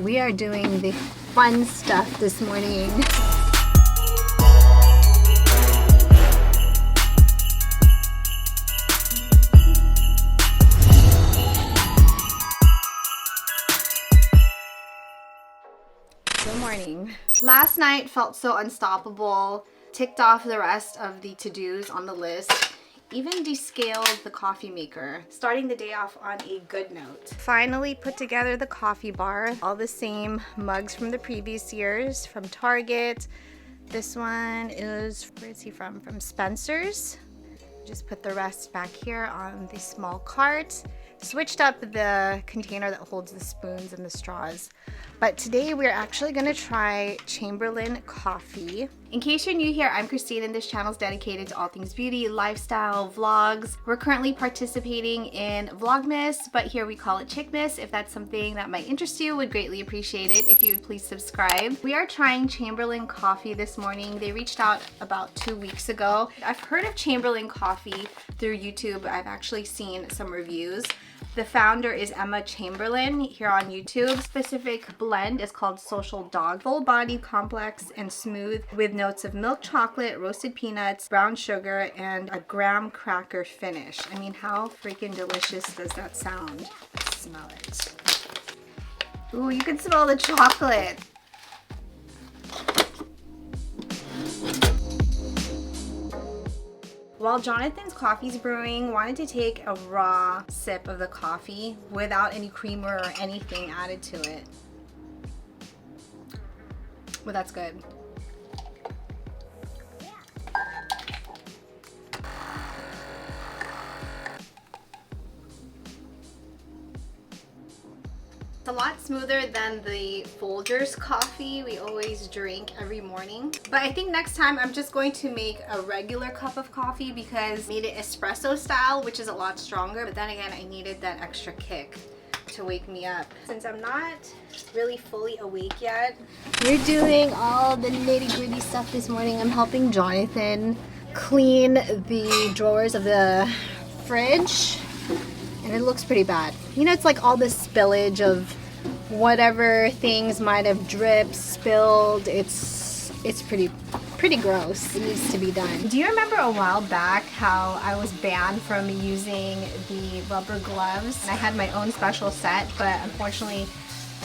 We are doing the fun stuff this morning. Good morning. Last night felt so unstoppable. Ticked off the rest of the to-dos on the list. Even descaled the coffee maker, starting the day off on a good note. Finally put together the coffee bar. All the same mugs from the previous years from Target. This one is, where is he from? From Spencer's. Just put the rest back here on the small cart. Switched up the container that holds the spoons and the straws. But today we're actually gonna try Chamberlain coffee. In case you're new here, I'm Christine and this channel is dedicated to all things beauty, lifestyle, vlogs. We're currently participating in Vlogmas, but here we call it Chicmas. If that's something that might interest you, would greatly appreciate it if you would please subscribe. We are trying Chamberlain coffee this morning. They reached out about 2 weeks ago. I've heard of Chamberlain coffee through YouTube. I've actually seen some reviews. The founder is Emma Chamberlain here on YouTube. Specific blend is called Social Dog. Full body, complex, and smooth with notes of milk chocolate, roasted peanuts, brown sugar, and a graham cracker finish. I mean, how freaking delicious does that sound? Let's smell it. Ooh, you can smell the chocolate. While Jonathan's coffee's brewing, wanted to take a raw sip of the coffee without any creamer or anything added to it. Well, that's good. It's a lot smoother than the Folgers coffee we always drink every morning. But I think next time I'm just going to make a regular cup of coffee because I made it espresso style, which is a lot stronger. But then again, I needed that extra kick to wake me up. Since I'm not really fully awake yet, we're doing all the nitty-gritty stuff this morning. I'm helping Jonathan clean the drawers of the fridge. And it looks pretty bad. You know, it's like all this spillage of whatever things might have dripped, spilled. It's pretty gross. It needs to be done. Do you remember a while back how I was banned from using the rubber gloves? And I had my own special set, but unfortunately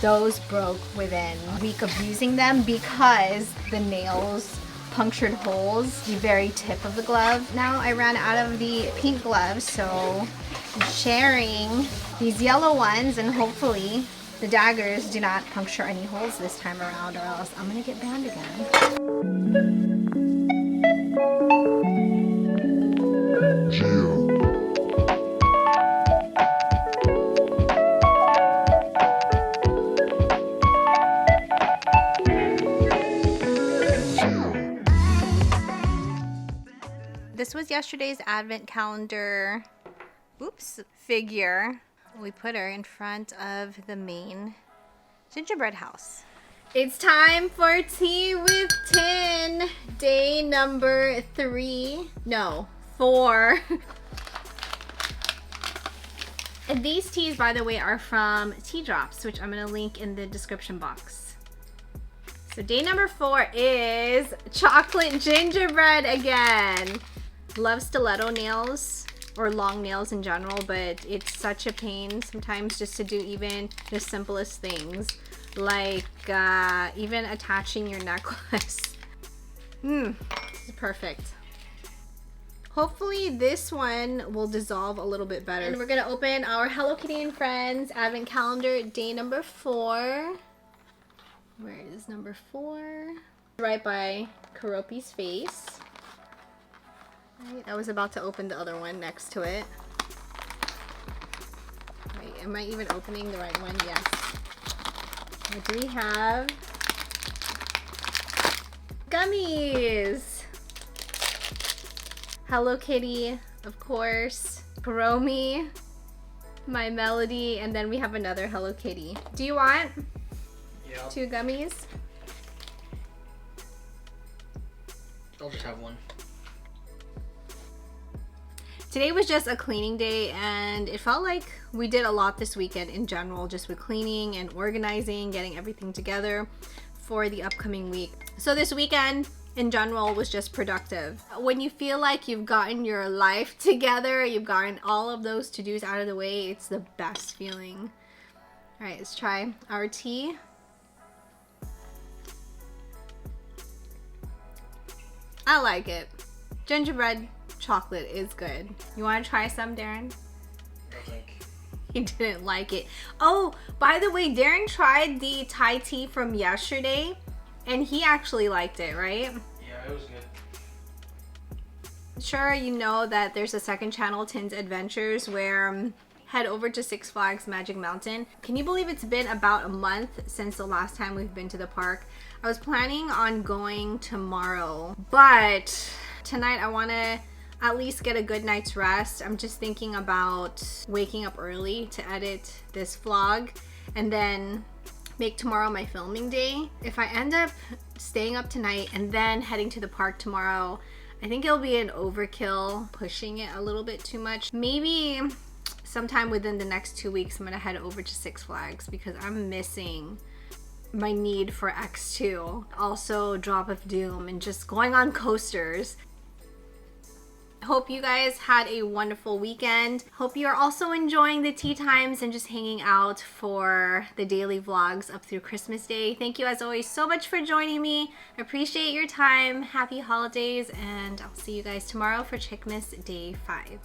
those broke within a week of using them because the nails punctured holes, the very tip of the glove. Now I ran out of the pink gloves, so I'm sharing these yellow ones, and hopefully the daggers do not puncture any holes this time around, or else I'm gonna get banned again. This was yesterday's advent calendar, figure. We put her in front of the main gingerbread house. It's time for tea with tin, day number 4. And these teas, by the way, are from Tea Drops, which I'm gonna link in the description box. So day number 4 is chocolate gingerbread again. Love stiletto nails or long nails in general, but it's such a pain sometimes just to do even the simplest things, like even attaching your necklace. This is perfect. Hopefully this one will dissolve a little bit better. And we're gonna open our Hello Kitty and Friends advent calendar, day number 4. Where is number 4? Right by Karopi's face. Right, I was about to open the other one next to it. Wait, am I even opening the right one? Yes. What do we have? Gummies! Hello Kitty, of course. Kuromi, My Melody, and then we have another Hello Kitty. Do you want 2 gummies? I'll just have one. Today was just a cleaning day, and it felt like we did a lot this weekend in general, just with cleaning and organizing, getting everything together for the upcoming week. So this weekend in general was just productive. When you feel like you've gotten your life together, you've gotten all of those to-dos out of the way, it's the best feeling. All right, let's try our tea. I like it. Gingerbread chocolate is good. You want to try some, Darren? He didn't like it. Oh, by the way, Darren tried the Thai tea from yesterday, and he actually liked it, right? Yeah, it was good. Sure, you know that there's a second channel, Tin's Adventures, where head over to Six Flags Magic Mountain. Can you believe it's been about a month since the last time we've been to the park? I was planning on going tomorrow, but tonight I want to at least get a good night's rest. I'm just thinking about waking up early to edit this vlog and then make tomorrow my filming day. If I end up staying up tonight and then heading to the park tomorrow, I think it'll be an overkill, pushing it a little bit too much. Maybe sometime within the next 2 weeks, I'm gonna head over to Six Flags because I'm missing my need for X2. Also Drop of Doom and just going on coasters. Hope you guys had a wonderful weekend. Hope you are also enjoying the tea times and just hanging out for the daily vlogs up through Christmas Day. Thank you as always so much for joining me. I appreciate your time. Happy holidays, and I'll see you guys tomorrow for Chicmas Day 5.